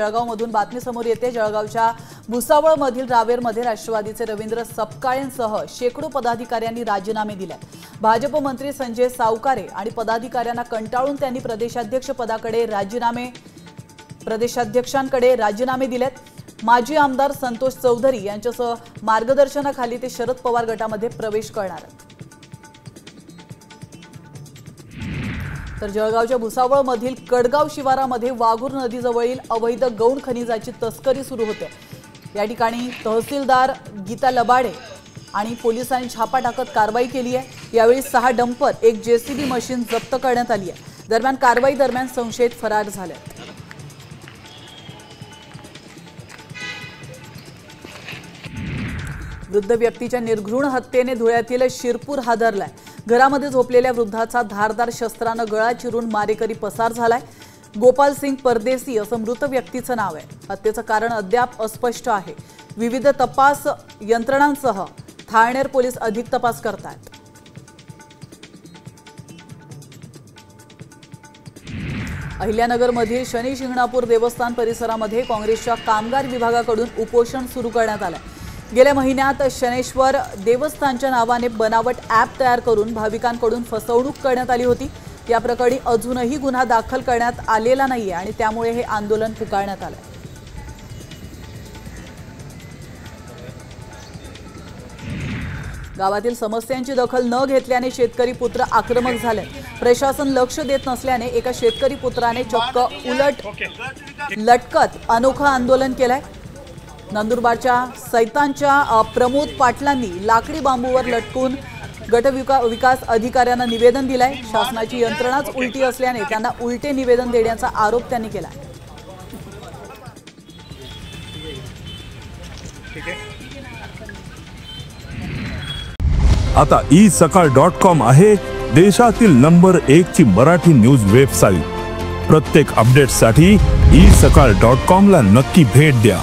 जळगावमधून बातमी समोर येते। जळगावच्या भुसावळमधील रावेरमध्ये राष्ट्रवादीचे रवींद्र सपकाळेंसह शेकडो पदाधिकाऱ्यांनी राजीनामे दिले। भाजप मंत्री संजय सावकारे आणि पदाधिकाऱ्यांना कंटाळून त्यांनी प्रदेशाध्यक्षांकडे राजीनामे दिलेत। माजी आमदार संतोष चौधरी यांच्यासह मार्गदर्शनाखाली ते शरद पवार गटामध्ये प्रवेश करणार आहेत। तर जळगावच्या भुसावळमधील कडगाव शिवारामध्ये वाघूर नदीजवळील अवैध गौण खनिजाची तस्करी सुरू होते। या ठिकाणी तहसीलदार गीता लबाडे आणि पोलिसांनी छापा टाकत कारवाई केली आहे। यावेळी 6 डंपर, एक जेसीबी मशीन जप्त करण्यात आली आहे। दरम्यान कारवाई दरम्यान संशयित फरार झाले। वृद्ध व्यक्तीच्या निर्घृण हत्येने धुळ्यातील शिरपूर हादरलाय। घरामध्ये झोपलेल्या वृद्धाचा धारदार शस्त्राने गळा चिरून मारेकरी पसार झालाय। गोपाल सिंग परदेसी असं मृत व्यक्तीचं नाव आहे। हत्येचं कारण अद्याप अस्पष्ट आहे। विविध तपास यंत्रणांसह ठाणेर पोलीस अधिक तपास करतात। अहिल्यानगरमधील शनी शिंगणापूर देवस्थान परिसरामध्ये काँग्रेसच्या कामगार विभागाकडून उपोषण सुरू करण्यात आलं। गेल्या महिन्यात शनेश्वर देवस्थानच्या नावाने बनावट ॲप तयार करून भाविकांकडून फसवणूक करण्यात आली होती। या प्रकरणी अजूनही गुन्हा दाखल करण्यात आलेला नाहीये आणि त्यामुळे हे आंदोलन पुकारण्यात आलं। गावातील समस्यांची दखल न घेतल्याने शेतकरी पुत्र आक्रमक झाले। प्रशासन लक्ष देत नसल्याने एका शेतकरी पुत्राने चक्क उलट लटकत अनोखं आंदोलन केलंय। नंदुरबारच्या सैतानच्या प्रमोद पाटलांनी लाकडी बांबूवर लटकून गट विकास अधिकाऱ्यांना निवेदन दिलंय। शासनाची यंत्रणाच उलटी असल्याने त्यांना उलटे निवेदन देण्याचा आरोप त्यांनी केला। आता isakal.com आहे देशातील नंबर 1 ची मराठी न्यूज वेबसाईट। प्रत्येक अपडेटसाठी isakal.com ला नक्की भेट द्या।